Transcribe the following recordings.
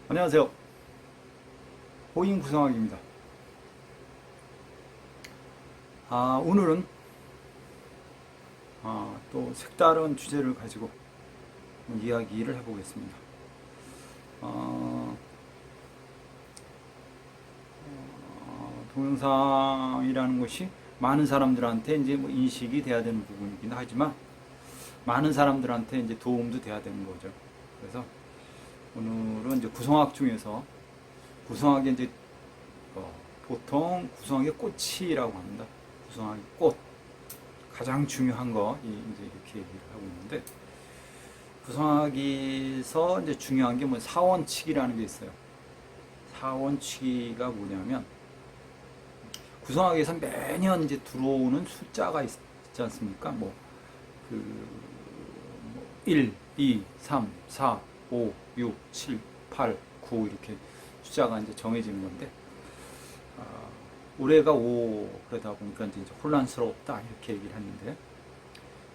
안녕하세요. 호잉 구성학입니다. 오늘은 또 색다른 주제를 가지고 이야기를 해보겠습니다. 동영상이라는 것이 많은 사람들한테 이제 뭐 인식이 돼야 되는 부분이긴 하지만 많은 사람들한테 이제 도움도 돼야 되는 거죠. 그래서 오늘은 이제 구성학 중에서 구성학의 이제 보통 구성학의 꽃이라고 합니다. 구성학의 꽃 가장 중요한 거 이제 이렇게 얘기를 하고 있는데 구성학에서 이제 중요한 게 뭐 사원칙이라는 게 있어요. 사원칙이가 뭐냐면 구성학에서 매년 이제 들어오는 숫자가 있지 않습니까? 뭐 1, 2, 3, 4, 5, 6, 7, 8, 9 이렇게 숫자가 이제 정해지는 건데 올해가 5 그러다 보니까 이제 혼란스럽다 이렇게 얘기를 했는데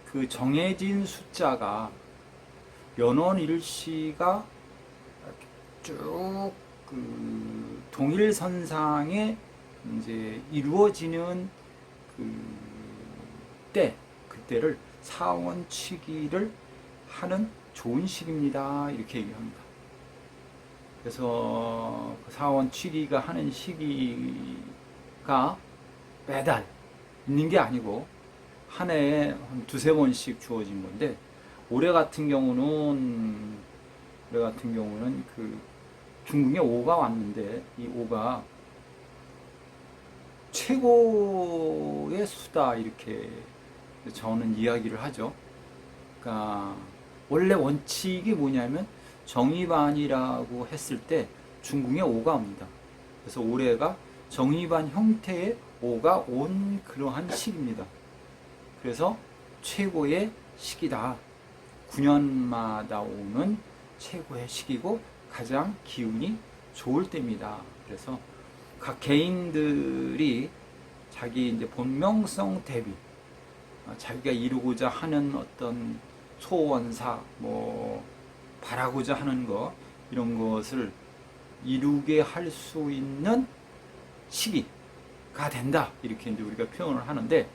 그 정해진 숫자가 연원일시가 쭉 그 동일선상에 이제 이루어지는 그때를 사원치기를 하는 좋은 시기입니다. 이렇게 얘기합니다. 그래서 사원치기가 하는 시기가 매달 있는 게 아니고 한 해에 한 두세 번씩 주어진 건데 올해 같은 경우는 그 중궁에 5가 왔는데 이 5가 최고의 수다 이렇게 저는 이야기를 하죠. 그러니까 원래 원칙이 뭐냐면 정의반이라고 했을 때 중궁에 5가 옵니다. 그래서 올해가 정의반 형태의 5가 온 그러한 시기입니다. 그래서 최고의 시기다. 9년마다 오는 최고의 시기고 가장 기운이 좋을 때입니다. 그래서 각 개인들이 자기 이제 본명성 대비 자기가 이루고자 하는 어떤 소원사 뭐 바라고자 하는 것 이런 것을 이루게 할 수 있는 시기가 된다 이렇게 이제 우리가 표현을 하는데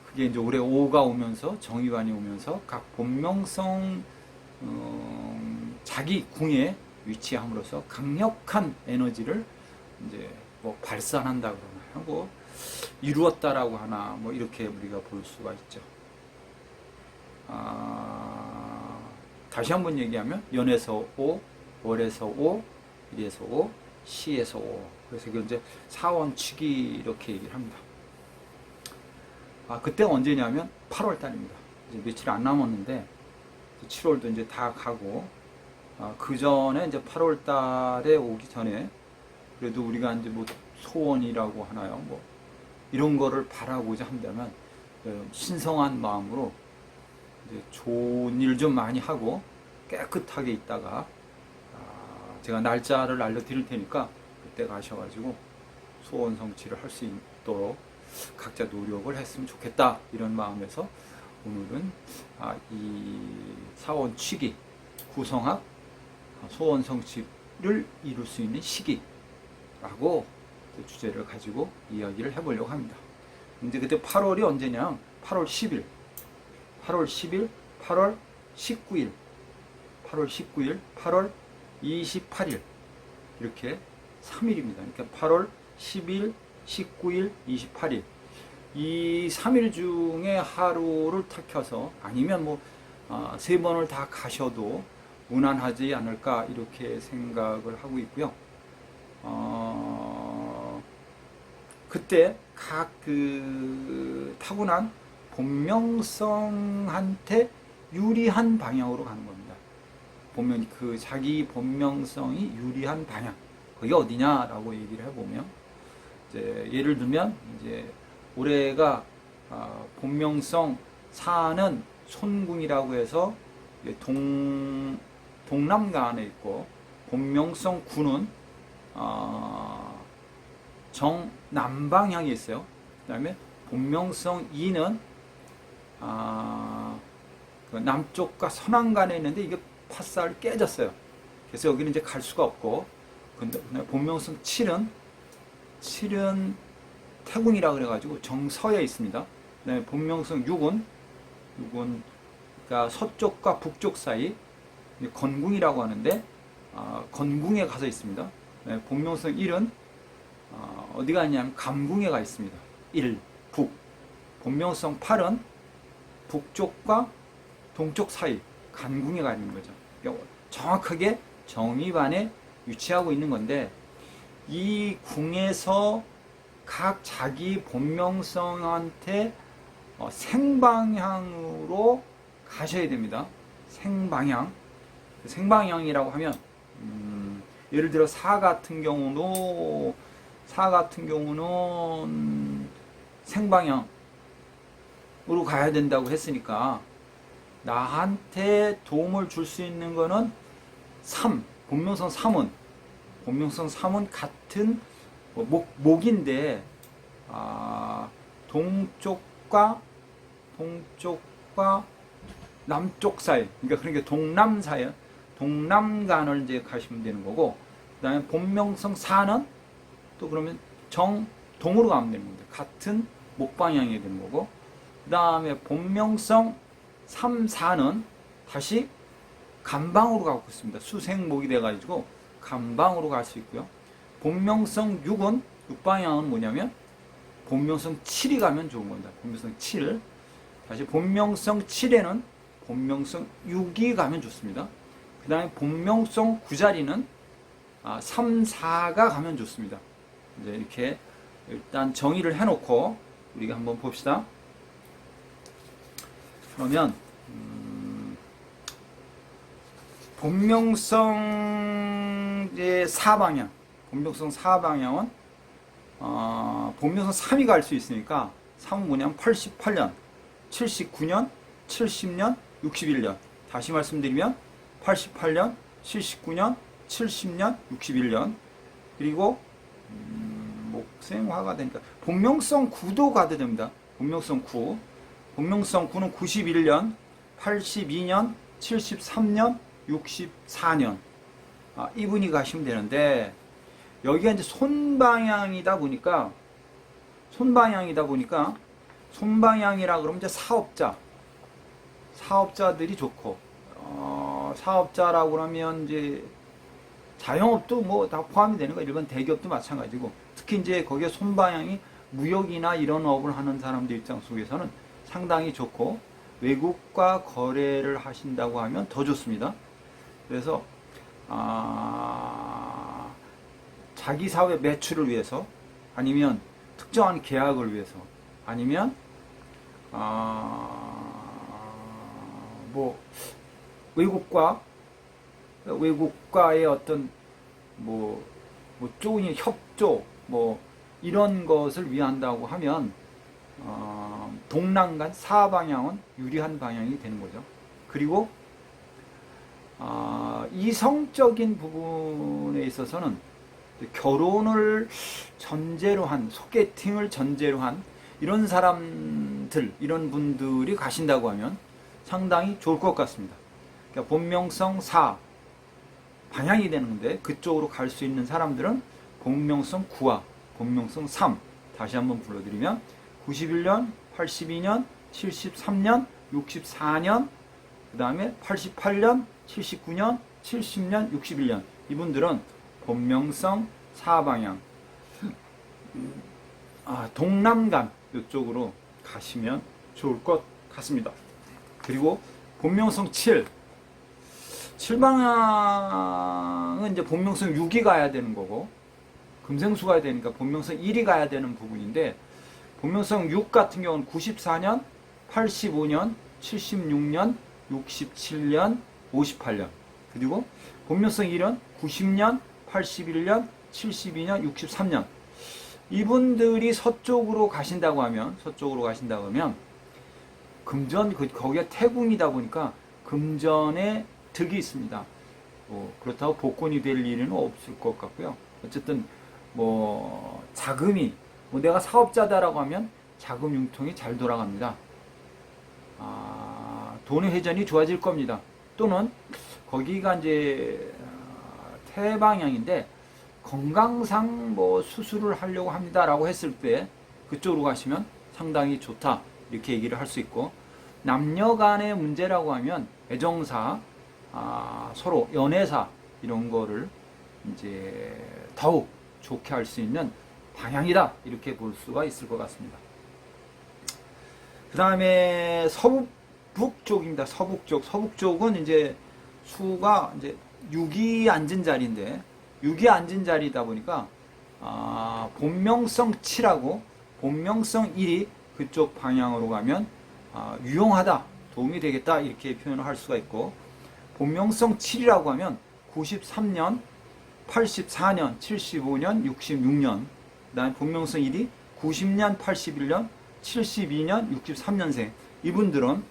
그게 이제 올해 5가 오면서 정의관이 오면서 각 본명성 자기 궁에 위치함으로써 강력한 에너지를 이제 뭐 발산한다 그러나 하고 이루었다라고 하나 뭐 이렇게 우리가 볼 수가 있죠. 다시 한번 얘기하면 연에서 5, 월에서 5, 일에서 5, 시에서 5. 그래서 이게 이제 사원치기 이렇게 얘기를 합니다. 그때가 언제냐면 8월 달입니다. 이제 며칠 안 남았는데 7월도 이제 다 가고 그 전에 이제 8월 달에 오기 전에 그래도 우리가 이제 뭐 소원이라고 하나요? 뭐 이런 거를 바라고자 한다면 신성한 마음으로 이제 좋은 일 좀 많이 하고 깨끗하게 있다가 제가 날짜를 알려드릴 테니까 그때 가셔가지고 소원 성취를 할 수 있도록 각자 노력을 했으면 좋겠다 이런 마음에서 오늘은 이 사원취기 구성학 소원 성취를 이룰 수 있는 시기라고 주제를 가지고 이야기를 해보려고 합니다. 근데 그때 8월이 언제냐? 8월 10일, 8월 10일, 8월 19일, 8월 19일, 8월 28일 이렇게 3일입니다. 그러니까 8월 10일, 19일, 28일 이 3일 중에 하루를 택해서 아니면 뭐 3번을 다 가셔도 무난하지 않을까 이렇게 생각을 하고 있고요. 그때 각 그 타고난 본명성한테 유리한 방향으로 가는 겁니다. 보면 그 자기 본명성이 유리한 방향 그게 어디냐라고 얘기를 해보면 이제 예를 들면 이제 올해가 본명성 사는 손궁이라고 해서 동남간에 있고 본명성 군은 정남방향에 있어요. 그 다음에 본명성 2는 그 남쪽과 서남간에 있는데 이게 팥살 깨졌어요. 그래서 여기는 이제 갈 수가 없고, 근데 본명성 7은 태궁이라 그래가지고 정서에 있습니다. 그다음에 본명성 6은 그러니까 서쪽과 북쪽 사이 건궁이라고 하는데 건궁에 가서 있습니다. 본명성 1은 어디가 있냐면 감궁에 가 있습니다. 1, 북. 본명성 8은 북쪽과 동쪽 사이 간궁에 가 있는 거죠. 그러니까 정확하게 정위반에 위치하고 있는 건데, 이 궁에서 각 자기 본명성한테 생방향으로 가셔야 됩니다. 생방향이라고 하면 예를 들어 사 같은 경우는 생방향으로 가야 된다고 했으니까, 나한테 도움을 줄 수 있는 거는 본명성 3은 같은 목인데, 동쪽과 남쪽 사이, 그러니까 동남 사이, 동남간을 이제 가시면 되는 거고, 그 다음에 본명성 4는 또 그러면 정동으로 가면 되는 겁니다. 같은 목방향이 되는 거고, 그 다음에 본명성 3, 4는 다시 간방으로 가고 있습니다. 수생목이 돼가지고 간방으로 갈 수 있고요. 본명성 6은, 6방향은 뭐냐면 본명성 7이 가면 좋은 겁니다. 본명성 7. 다시 본명성 7에는 본명성 6이 가면 좋습니다. 그 다음에 본명성 9자리는 3, 4가 가면 좋습니다. 이제 이렇게 일단 정의를 해놓고 우리가 한번 봅시다. 그러면 본명성 4방향, 본명성 4방향은 본명성 3이 갈 수 있으니까 3은 뭐냐면 88년, 79년, 70년, 61년. 다시 말씀드리면 88년, 79년, 70년, 61년. 그리고 목생화가 되니까 본명성 9도 가도 됩니다. 본명성 9. 본명성 9는 91년, 82년, 73년, 64년. 이분이 가시면 되는데, 여기가 이제 손방향이다 보니까 손방향이라 그러면 이제 사업자들이 좋고, 사업자라고 그러면 이제 자영업도 뭐 다 포함이 되는 거, 일반 대기업도 마찬가지고, 특히 이제 거기에 손방향이 무역이나 이런 업을 하는 사람들 입장 속에서는 상당히 좋고, 외국과 거래를 하신다고 하면 더 좋습니다. 그래서 자기 사업의 매출을 위해서, 아니면 특정한 계약을 위해서, 아니면 뭐 외국과의 어떤 좋은 협조 이런 것을 위한다고 하면 동남간 4방향은 유리한 방향이 되는 거죠. 그리고 이성적인 부분에 있어서는 결혼을 전제로 한, 소개팅을 전제로 한 이런 사람들, 이런 분들이 가신다고 하면 상당히 좋을 것 같습니다. 그러니까 본명성 4 방향이 되는데, 그쪽으로 갈 수 있는 사람들은 본명성 9와 본명성 3, 다시 한번 불러드리면 91년, 82년, 73년, 64년, 그 다음에 88년, 79년, 70년, 61년. 이분들은 본명성 4방향, 동남간 이쪽으로 가시면 좋을 것 같습니다. 그리고 본명성 7방향은 이제 본명성 6이 가야 되는 거고, 금생수 가야 되니까 본명성 1이 가야 되는 부분인데, 본명성 6 같은 경우는 94년, 85년, 76년, 67년, 58년. 그리고 본명성 1은 90년, 81년, 72년, 63년. 이분들이 서쪽으로 가신다고 하면 금전, 거기가 태궁이다 보니까 금전에 득이 있습니다. 그렇다고 복권이 될 일은 없을 것 같고요. 어쨌든 자금이, 내가 사업자다라고 하면 자금 융통이 잘 돌아갑니다. 돈의 회전이 좋아질 겁니다. 또는 거기가 이제 세 방향인데 건강상 뭐 수술을 하려고 합니다라고 했을 때 그쪽으로 가시면 상당히 좋다 이렇게 얘기를 할 수 있고, 남녀 간의 문제라고 하면 애정사, 서로 연애사 이런 거를 이제 더욱 좋게 할 수 있는 방향이다 이렇게 볼 수가 있을 것 같습니다. 그 다음에 서북 쪽입니다. 서북 쪽은 이제 수가 이제 6이 앉은 자리인데, 6이 앉은 자리다 보니까 본명성 7하고 본명성 1이 그쪽 방향으로 가면 유용하다, 도움이 되겠다 이렇게 표현을 할 수가 있고, 본명성 7이라고 하면 93년, 84년, 75년, 66년, 그 다음에 본명성 1이 90년, 81년, 72년, 63년생, 이분들은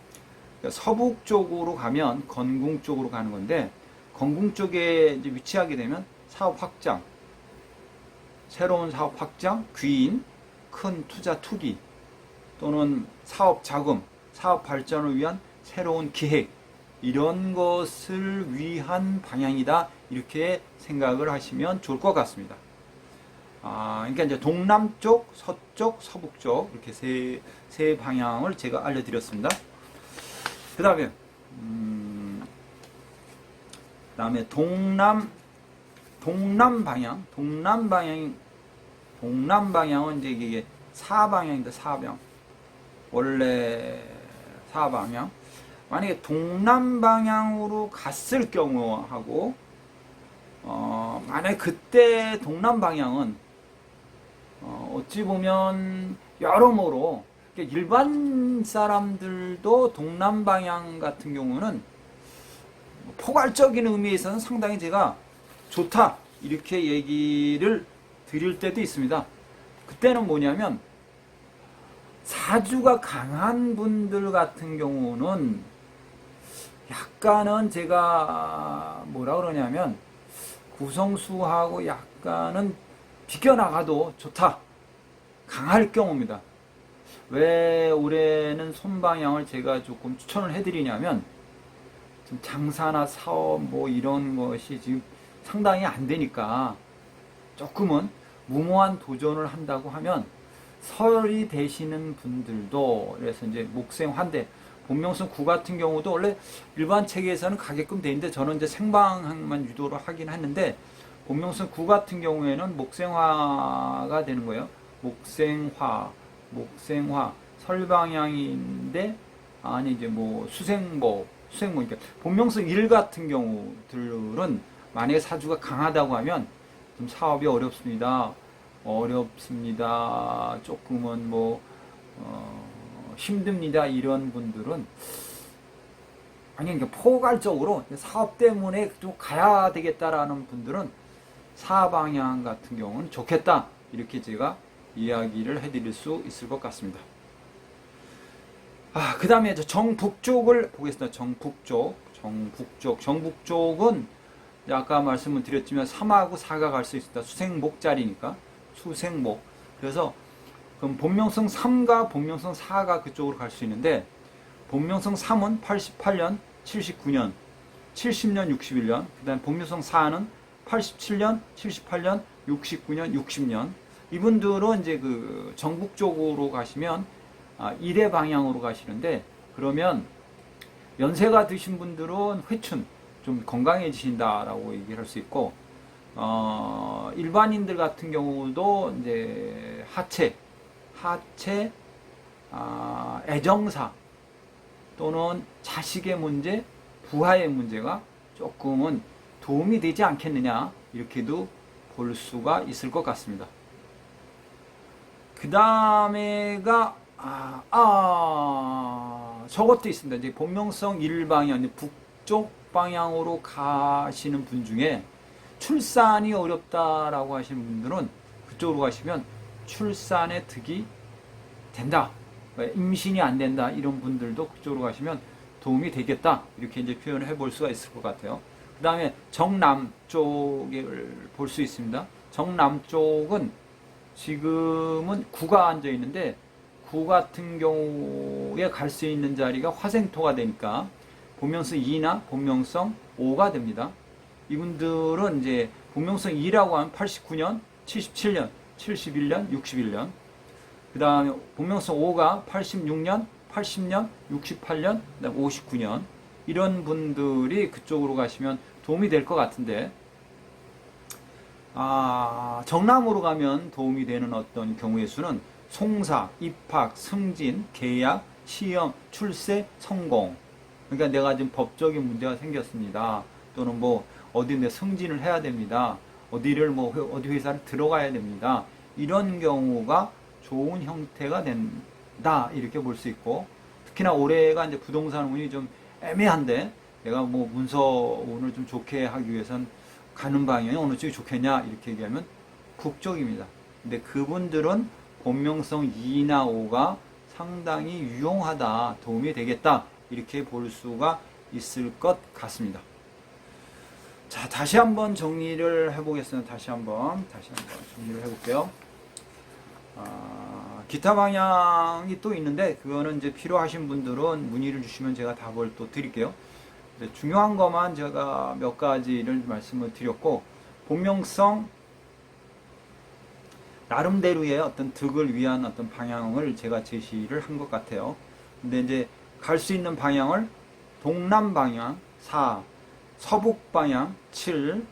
서북 쪽으로 가면 건궁 쪽으로 가는 건데, 건궁 쪽에 이제 위치하게 되면 사업 확장, 새로운 사업 확장, 귀인, 큰 투자 투기, 또는 사업 자금, 사업 발전을 위한 새로운 기획, 이런 것을 위한 방향이다 이렇게 생각을 하시면 좋을 것 같습니다. 그러니까 이제 동남쪽, 서쪽, 서북쪽 이렇게 세 방향을 제가 알려드렸습니다. 그 다음에 동남 방향은 이제 이게 사방향인데, 사방 원래 사방향, 만약에 동남 방향으로 갔을 경우하고 만약에 그때 동남 방향은 어찌 보면 여러모로 일반 사람들도 동남 방향 같은 경우는 포괄적인 의미에서는 상당히 제가 좋다 이렇게 얘기를 드릴 때도 있습니다. 그때는 뭐냐면 사주가 강한 분들 같은 경우는 약간은 제가 뭐라 그러냐면 구성수하고 약간은 비껴나가도 좋다, 강할 경우입니다. 왜 올해는 손방향을 제가 조금 추천을 해드리냐면, 좀 장사나 사업 뭐 이런 것이 지금 상당히 안 되니까 조금은 무모한 도전을 한다고 하면 설이 되시는 분들도, 그래서 이제 목생화인데, 본명성 9 같은 경우도 원래 일반 책에서는 가게끔 돼 있는데 저는 이제 생방만 유도를 하긴 했는데, 본명성 9 같은 경우에는 목생화가 되는 거예요. 목생화 설방향인데, 아니 이제 뭐 수생목 그러니까 본명성 1 같은 경우들은 만약에 사주가 강하다고 하면 좀 사업이 어렵습니다. 조금은 뭐 힘듭니다. 이런 분들은 그러니까 포괄적으로 사업 때문에 좀 가야 되겠다라는 분들은 사방향 같은 경우는 좋겠다 이렇게 제가 이야기를 해드릴 수 있을 것 같습니다. 그 다음에 정북쪽을 보겠습니다. 정북쪽은 아까 말씀을 드렸지만 3하고 4가 갈 수 있습니다. 수생목 자리니까 수생목. 그래서 그럼 본명성 3과 본명성 4가 그쪽으로 갈 수 있는데, 본명성 3은 88년, 79년, 70년, 61년, 그 다음에 본명성 4는 87년, 78년, 69년, 60년. 이분들은 이제 그 정북쪽으로 가시면 일의 방향으로 가시는데, 그러면 연세가 드신 분들은 회춘, 좀 건강해지신다라고 얘기를 할 수 있고, 일반인들 같은 경우도 이제 하체, 애정사 또는 자식의 문제, 부하의 문제가 조금은 도움이 되지 않겠느냐 이렇게도 볼 수가 있을 것 같습니다. 그 다음에가 저것도 있습니다. 이제 본명성 1방향, 북쪽 방향으로 가시는 분 중에 출산이 어렵다라고 하시는 분들은 그쪽으로 가시면 출산의 득이 된다, 임신이 안 된다 이런 분들도 그쪽으로 가시면 도움이 되겠다 이렇게 이제 표현을 해볼 수가 있을 것 같아요. 그 다음에 정남쪽을 볼 수 있습니다. 정남쪽은 지금은 9가 앉아 있는데, 9 같은 경우에 갈 수 있는 자리가 화생토가 되니까 본명성 2나 본명성 5가 됩니다. 이분들은 이제 본명성 2라고 하면 89년, 77년, 71년, 61년. 그 다음에 본명성 5가 86년, 80년, 68년, 그다음 59년. 이런 분들이 그쪽으로 가시면 도움이 될 것 같은데, 정남으로 가면 도움이 되는 어떤 경우의 수는 송사, 입학, 승진, 계약, 시험, 출세, 성공. 그러니까 내가 지금 법적인 문제가 생겼습니다. 또는 뭐 어디 내 승진을 해야 됩니다. 어디를 뭐 어디 회사를 들어가야 됩니다. 이런 경우가 좋은 형태가 된다, 이렇게 볼 수 있고, 특히나 올해가 이제 부동산 운이 좀 애매한데 내가 뭐 문서운을 좀 좋게 하기 위해선 가는 방향이 어느 쪽이 좋겠냐 이렇게 얘기하면 북쪽입니다. 근데 그분들은 본명성 2나 5가 상당히 유용하다, 도움이 되겠다, 이렇게 볼 수가 있을 것 같습니다. 자, 다시 한번 정리를 해보겠습니다. 다시 한번 정리를 해볼게요. 기타 방향이 또 있는데, 그거는 이제 필요하신 분들은 문의를 주시면 제가 답을 또 드릴게요. 중요한 것만 제가 몇 가지를 말씀을 드렸고, 본명성 나름대로의 어떤 득을 위한 어떤 방향을 제가 제시를 한 것 같아요. 근데 이제 갈 수 있는 방향을 동남 방향 4, 서북 방향 7,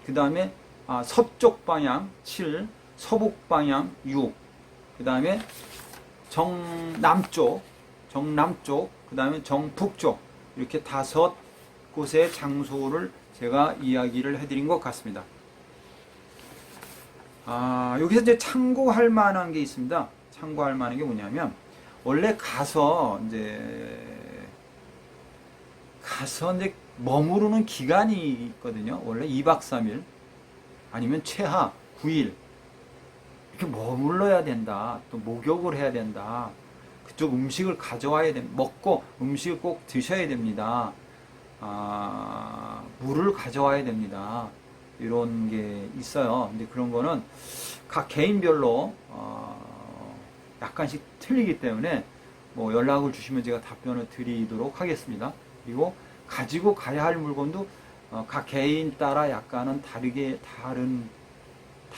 그 다음에 서쪽 방향 7, 서북 방향 6, 그 다음에 정남쪽, 그 다음에 정북쪽, 이렇게 5곳의 장소를 제가 이야기를 해드린 것 같습니다. 여기서 이제 참고할 만한 게 있습니다. 참고할 만한 게 뭐냐면, 원래 가서 이제 머무르는 기간이 있거든요. 원래 2박 3일 아니면 최하 9일 이렇게 머물러야 된다. 또 목욕을 해야 된다. 그쪽 음식을 가져와야 됩니다. 먹고 음식을 꼭 드셔야 됩니다. 물을 가져와야 됩니다. 이런 게 있어요. 근데 그런 거는 각 개인별로 약간씩 틀리기 때문에 뭐 연락을 주시면 제가 답변을 드리도록 하겠습니다. 그리고 가지고 가야 할 물건도 각 개인 따라 약간은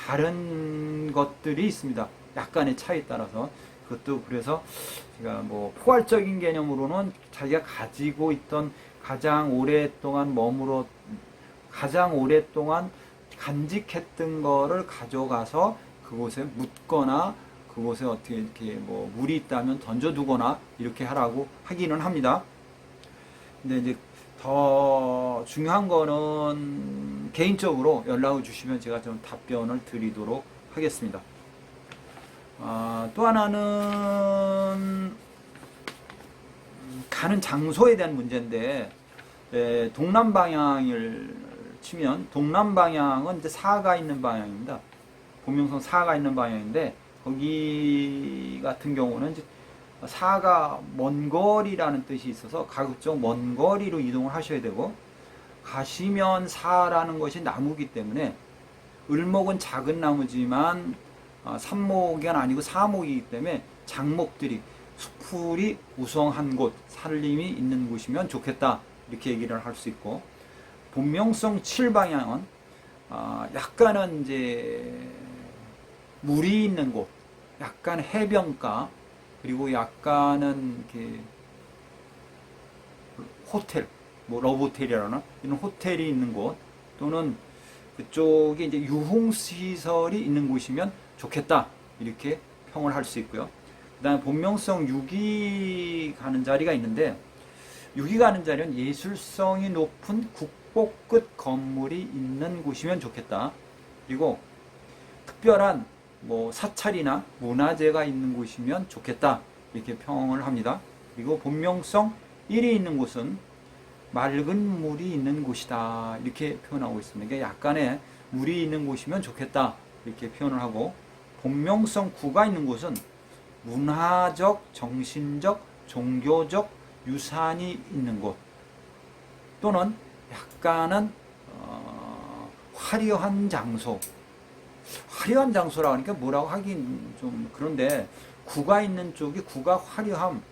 다른 것들이 있습니다. 약간의 차이 따라서. 그것도 그래서 제가 뭐 포괄적인 개념으로는 자기가 가지고 있던 가장 오랫동안 간직했던 거를 가져가서 그곳에 묻거나 그곳에 어떻게 이렇게 뭐 물이 있다면 던져두거나 이렇게 하기는 합니다. 근데 이제 더 중요한 거는 개인적으로 연락을 주시면 제가 좀 답변을 드리도록 하겠습니다. 또 하나는 가는 장소에 대한 문제인데, 동남 방향을 치면 동남 방향은 이제 사가 있는 방향입니다. 본명성 사가 있는 방향인데, 거기 같은 경우는 이제 사가 먼 거리라는 뜻이 있어서 가급적 먼 거리로 이동을 하셔야 되고, 가시면 사라는 것이 나무기 때문에 을목은 작은 나무지만 삽목이 아니고 사목이기 때문에 장목들이 수풀이 우성한 곳, 산림이 있는 곳이면 좋겠다, 이렇게 얘기를 할 수 있고, 본명성 7방향은 약간은 이제 물이 있는 곳, 약간 해변가, 그리고 약간은 이렇게 호텔, 뭐 러브호텔이라나 이런 호텔이 있는 곳, 또는 그쪽에 이제 유흥시설이 있는 곳이면 좋겠다, 이렇게 평을 할 수 있고요. 그 다음에 본명성 6이 가는 자리가 있는데, 6이 가는 자리는 예술성이 높은 국보끝 건물이 있는 곳이면 좋겠다. 그리고 특별한 뭐 사찰이나 문화재가 있는 곳이면 좋겠다, 이렇게 평을 합니다. 그리고 본명성 1이 있는 곳은 맑은 물이 있는 곳이다, 이렇게 표현하고 있습니다. 그러니까 약간의 물이 있는 곳이면 좋겠다, 이렇게 표현을 하고, 본명성 9가 있는 곳은 문화적, 정신적, 종교적 유산이 있는 곳, 또는 약간은 화려한 장소. 화려한 장소라고 하니까 뭐라고 하긴 좀 그런데, 구가 있는 쪽이 구가 화려함,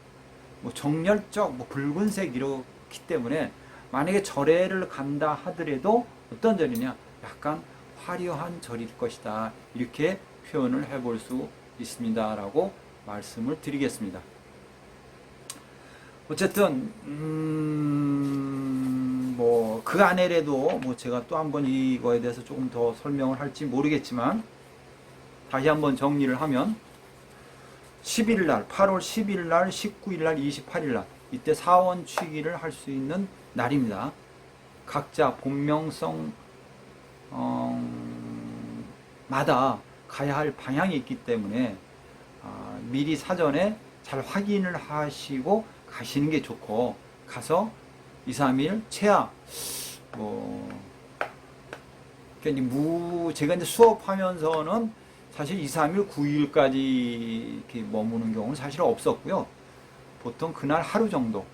뭐 정열적, 뭐 붉은색 이렇기 때문에 만약에 절에를 간다 하더라도 어떤 절이냐? 약간 화려한 절일 것이다. 이렇게 표현을 해볼 수 있습니다. 라고 말씀을 드리겠습니다. 어쨌든 뭐 그 안에라도 뭐 제가 또 한번 이거에 대해서 조금 더 설명을 할지 모르겠지만 다시 한번 정리를 하면 10일 날, 8월 10일 날, 19일 날, 28일 날 이때 사원 취기를 할 수 있는 날입니다. 각자 본명성 마다 가야 할 방향이 있기 때문에 미리 사전에 잘 확인을 하시고 가시는 게 좋고, 가서 2, 3일 최하 제가 이제 수업하면서는 사실 2, 3일, 9일까지 이렇게 머무는 경우는 사실 없었고요. 보통 그날 하루 정도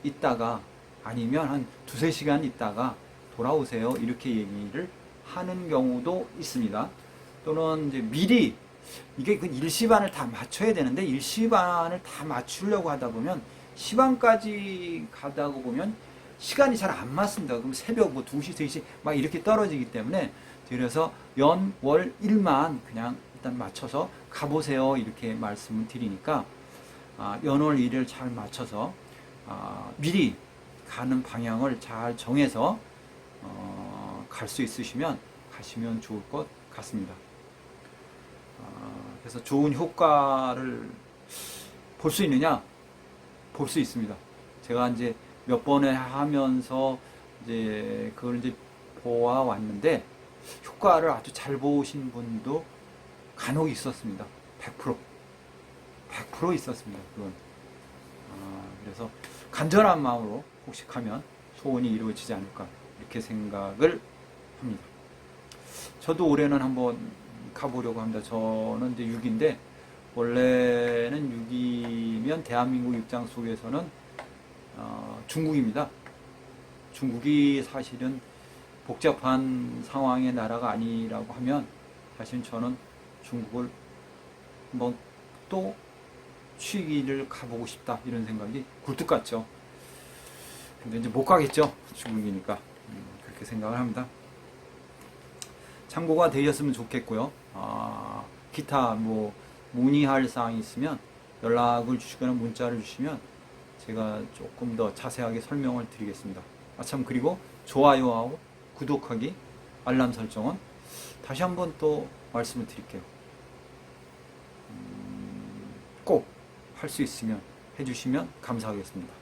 있다가 아니면 한 2, 3시간 있다가 돌아오세요. 이렇게 얘기를 하는 경우도 있습니다. 또는 이제 미리 이게 그 일시반을 다 맞춰야 되는데 일시반을 다 맞추려고 하다 보면 시반까지 가다가 보면 시간이 잘 안 맞습니다. 그럼 새벽 뭐 2시, 3시 막 이렇게 떨어지기 때문에 그래서 연, 월, 일만 그냥 일단 맞춰서 가보세요. 이렇게 말씀을 드리니까 연, 월, 일을 잘 맞춰서 미리 가는 방향을 잘 정해서 갈 수 있으시면 가시면 좋을 것 같습니다. 그래서 좋은 효과를 볼 수 있느냐? 볼 수 있습니다. 제가 이제 몇 번에 하면서 이제 그걸 이제 보아왔는데 효과를 아주 잘 보신 분도 간혹 있었습니다. 100% 있었습니다. 그건. 그래서 간절한 마음으로 혹시 가면 소원이 이루어지지 않을까 이렇게 생각을 합니다. 저도 올해는 한번 가보려고 합니다. 저는 이제 6인데 원래는 6이면 대한민국 입장 속에서는 중국입니다. 중국이 사실은 복잡한 상황의 나라가 아니라고 하면 사실 저는 중국을 한번 또 취기를 가보고 싶다 이런 생각이 굴뚝 같죠. 근데 이제 못 가겠죠. 중국이니까 그렇게 생각을 합니다. 참고가 되셨으면 좋겠고요. 기타 뭐 문의할 사항이 있으면 연락을 주시거나 문자를 주시면 제가 조금 더 자세하게 설명을 드리겠습니다. 참 그리고 좋아요하고 구독하기, 알람 설정은 다시 한번 또 말씀을 드릴게요. 꼭 할 수 있으면 해주시면 감사하겠습니다.